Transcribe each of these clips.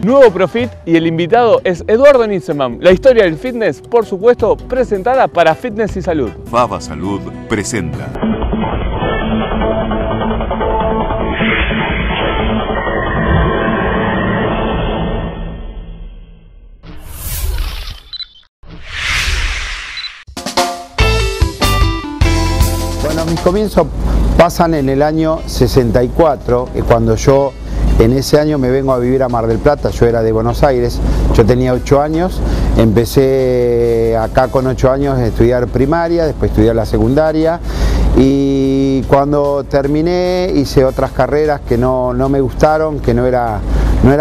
Nuevo Profit y el invitado es Eduardo Nissemann. La historia del fitness, por supuesto, presentada para Fitness y Salud. Fava Salud presenta. Bueno, mis comienzos pasan en el año 64, cuando yo en ese año me vengo a vivir a Mar del Plata. Yo era de Buenos Aires, yo tenía 8 años, empecé acá con 8 años a estudiar primaria, después estudiar la secundaria, y cuando terminé hice otras carreras que no me gustaron, que no era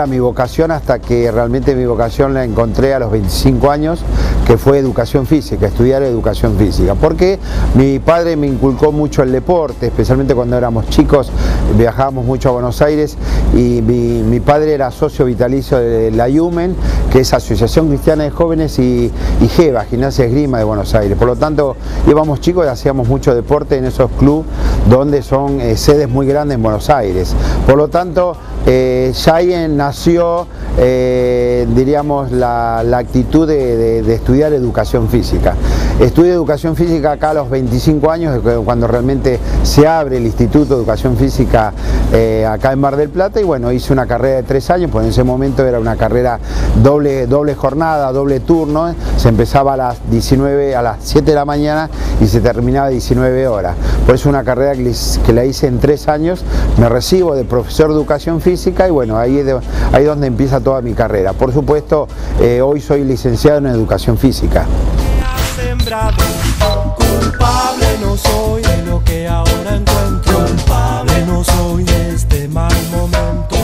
mi vocación, hasta que realmente mi vocación la encontré a los 25 años, que fue educación física, estudiar educación física, porque mi padre me inculcó mucho el deporte, especialmente cuando éramos chicos, viajábamos mucho a Buenos Aires, y mi padre era socio vitalicio de la IUMEN, que es Asociación Cristiana de Jóvenes, y GEVA, Gimnasia Esgrima de Buenos Aires. Por lo tanto, íbamos chicos y hacíamos mucho deporte en esos clubes donde son sedes muy grandes en Buenos Aires. Por lo tanto, ya ahí nació, diríamos, la actitud de estudiar educación física. Estudio educación física acá a los 25 años, cuando realmente se abre el Instituto de Educación Física acá en Mar del Plata, y bueno, hice una carrera de 3 años, pues en ese momento era una carrera doble jornada, doble turno, se empezaba a las 7 de la mañana y se terminaba a 19 horas. Por eso una carrera que la hice en 3 años, me recibo de profesor de educación física, y bueno, ahí es donde empieza toda mi carrera. Por supuesto, hoy soy licenciado en educación física. Culpable no soy de lo que ahora encuentro. Culpable no soy de este mal momento.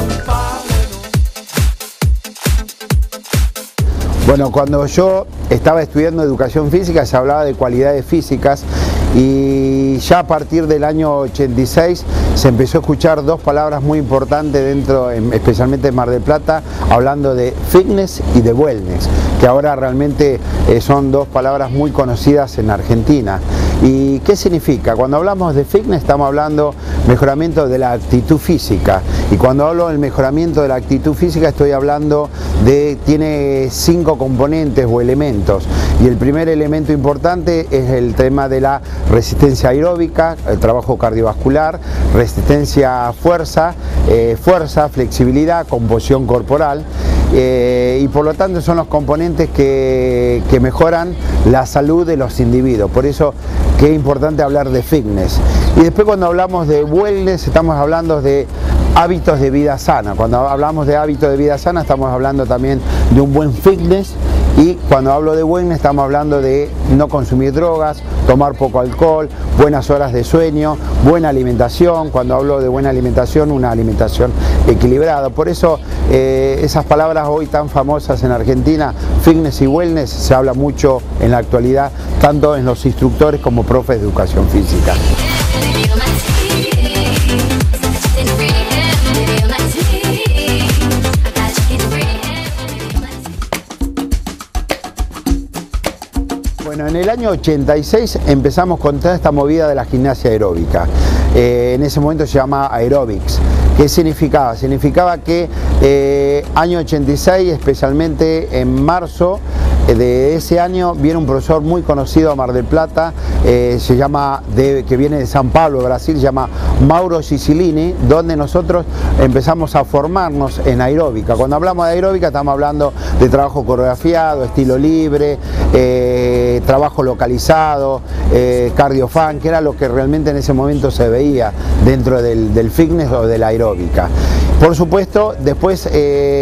Bueno, cuando yo estaba estudiando educación física se hablaba de cualidades físicas, y ya a partir del año 86 se empezó a escuchar dos palabras muy importantes especialmente en Mar del Plata, hablando de fitness y de wellness, que ahora realmente son dos palabras muy conocidas en Argentina. ¿Y qué significa? Cuando hablamos de fitness estamos hablando mejoramiento de la actitud física, y cuando hablo del mejoramiento de la actitud física estoy hablando tiene 5 componentes o elementos, y el primer elemento importante es el tema de la resistencia aeróbica, el trabajo cardiovascular, resistencia a fuerza, flexibilidad, composición corporal, y por lo tanto son los componentes que mejoran la salud de los individuos. Por eso que es importante hablar de fitness. Y después, cuando hablamos de wellness, estamos hablando de hábitos de vida sana. Cuando hablamos de hábitos de vida sana estamos hablando también de un buen fitness, y cuando hablo de wellness estamos hablando de no consumir drogas, tomar poco alcohol, buenas horas de sueño, buena alimentación. Cuando hablo de buena alimentación, una alimentación equilibrada. Por eso esas palabras hoy tan famosas en Argentina, fitness y wellness, se habla mucho en la actualidad, tanto en los instructores como profes de educación física. Bueno, en el año 86 empezamos con toda esta movida de la gimnasia aeróbica. En ese momento se llama aerobics. ¿Qué significaba? Significaba que año 86, especialmente en marzo de ese año, viene un profesor muy conocido a Mar del Plata, que viene de San Pablo, Brasil, se llama Mauro Cicilline, donde nosotros empezamos a formarnos en aeróbica. Cuando hablamos de aeróbica estamos hablando de trabajo coreografiado, estilo libre, trabajo localizado, cardio fan, que era lo que realmente en ese momento se veía dentro del fitness o de la aeróbica. Por supuesto, después,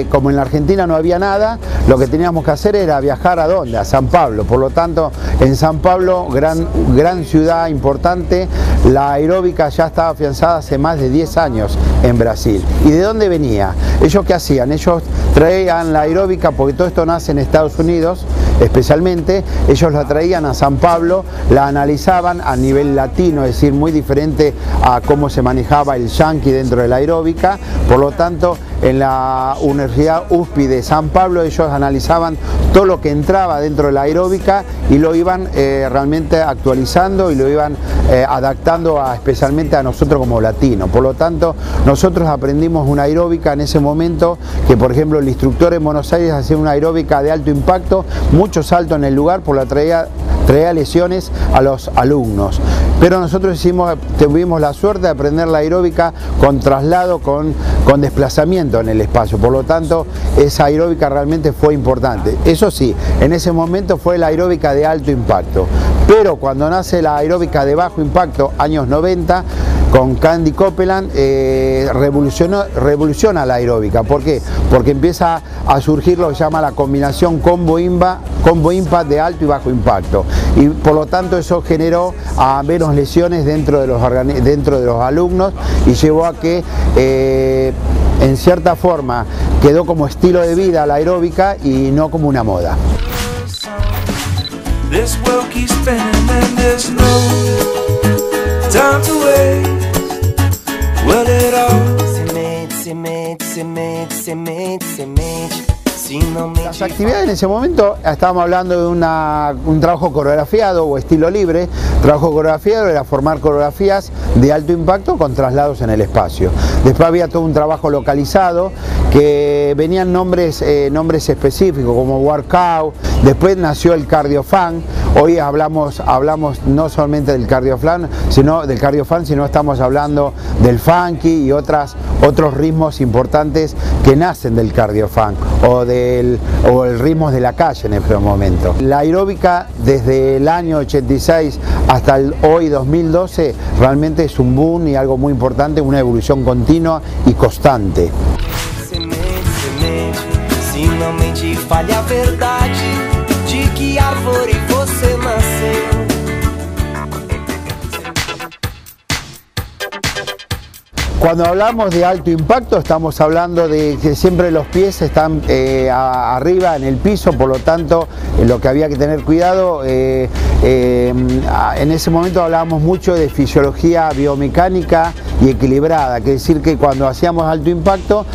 como en la Argentina no había nada, lo que teníamos que hacer era viajar ¿a dónde? A San Pablo. Por lo tanto, en San Pablo, gran ciudad importante, la aeróbica ya estaba afianzada hace más de 10 años en Brasil. ¿Y de dónde venía? ¿Ellos qué hacían? Ellos traían la aeróbica, porque todo esto nace en Estados Unidos, especialmente, ellos la traían a San Pablo, la analizaban a nivel latino, es decir, muy diferente a cómo se manejaba el yanqui dentro de la aeróbica. Por lo tanto, la Universidad USPI de San Pablo, ellos analizaban todo lo que entraba dentro de la aeróbica y lo iban realmente actualizando y lo iban adaptando especialmente a nosotros como latinos. Por lo tanto, nosotros aprendimos una aeróbica en ese momento que, por ejemplo, el instructor en Buenos Aires hacía una aeróbica de alto impacto, mucho salto en el lugar, por la traía lesiones a los alumnos. Pero nosotros tuvimos la suerte de aprender la aeróbica con traslado, con desplazamiento en el espacio. Por lo tanto, esa aeróbica realmente fue importante. Eso sí, en ese momento fue la aeróbica de alto impacto. Pero cuando nace la aeróbica de bajo impacto, años 90, con Candy Copeland, revoluciona la aeróbica. ¿Por qué? Porque empieza a surgir lo que se llama la combinación combo impact de alto y bajo impacto. Y por lo tanto eso generó a menos lesiones dentro de los alumnos y llevó a que en cierta forma quedó como estilo de vida la aeróbica y no como una moda. This world keeps spinning and there's no time to waste. Well, it all Las actividades en ese momento, estábamos hablando de un trabajo coreografiado o estilo libre. Trabajo coreografiado era formar coreografías de alto impacto con traslados en el espacio. Después había todo un trabajo localizado que venían nombres específicos como workout. Después nació el cardiofan. Hoy hablamos no solamente del cardiofan, sino estamos hablando del funky y otros ritmos importantes que nacen del cardiofan o el ritmo de la calle en este momento. La aeróbica desde el año 86 hasta hoy 2012 realmente es un boom y algo muy importante, una evolución continua y constante. Finalmente falha a verdade de que árvore você nasceu. Cuando hablamos de alto impacto estamos hablando de que siempre los pies están arriba en el piso, por lo tanto lo que había que tener cuidado, en ese momento hablábamos mucho de fisiología biomecánica y equilibrada, que decir que cuando hacíamos alto impacto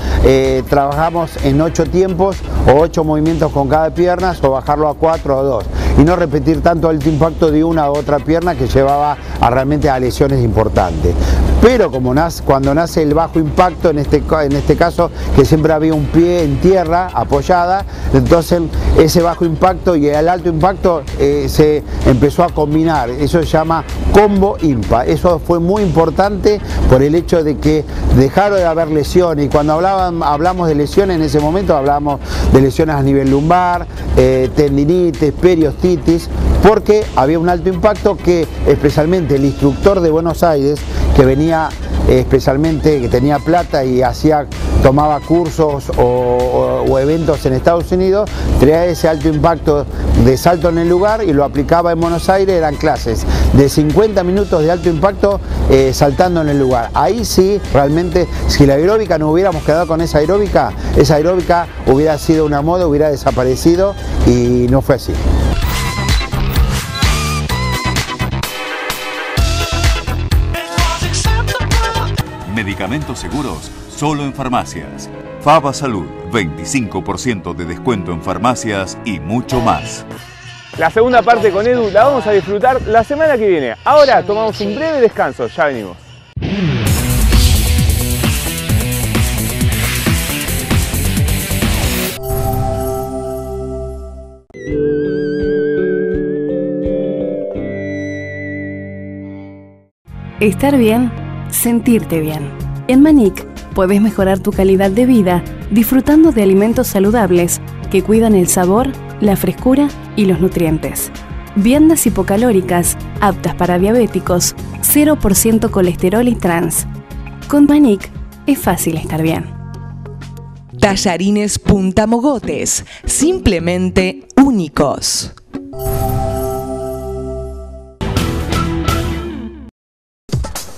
trabajamos en 8 tiempos o 8 movimientos con cada pierna o bajarlo a 4 o 2 y no repetir tanto alto impacto de una u otra pierna que llevaba realmente a lesiones importantes. Pero cuando nace el bajo impacto, en este caso, que siempre había un pie en tierra apoyada, entonces ese bajo impacto y el alto impacto se empezó a combinar. Eso se llama combo impact. Eso fue muy importante por el hecho de que dejaron de haber lesiones. Y cuando hablamos de lesiones en ese momento, hablamos de lesiones a nivel lumbar, tendinitis, periostitis, porque había un alto impacto que especialmente el instructor de Buenos Aires, que venía especialmente, que tenía plata y tomaba cursos o eventos en Estados Unidos, traía ese alto impacto de salto en el lugar y lo aplicaba en Buenos Aires. Eran clases de 50 minutos de alto impacto saltando en el lugar. Ahí sí, realmente, si la aeróbica no hubiéramos quedado con esa aeróbica hubiera sido una moda, hubiera desaparecido y no fue así. Medicamentos seguros solo en farmacias. Faba Salud, 25% de descuento en farmacias y mucho más. La segunda parte con Edu la vamos a disfrutar la semana que viene. Ahora tomamos un breve descanso, ya venimos. Estar bien, sentirte bien. En Manic puedes mejorar tu calidad de vida disfrutando de alimentos saludables que cuidan el sabor, la frescura y los nutrientes. Viandas hipocalóricas, aptas para diabéticos, 0% colesterol y trans. Con Manic es fácil estar bien. Tallarines Punta Mogotes, simplemente únicos.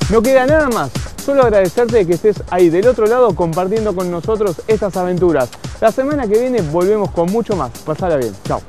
No queda nada más, solo agradecerte que estés ahí del otro lado compartiendo con nosotros estas aventuras. La semana que viene volvemos con mucho más. Pasala bien, chao.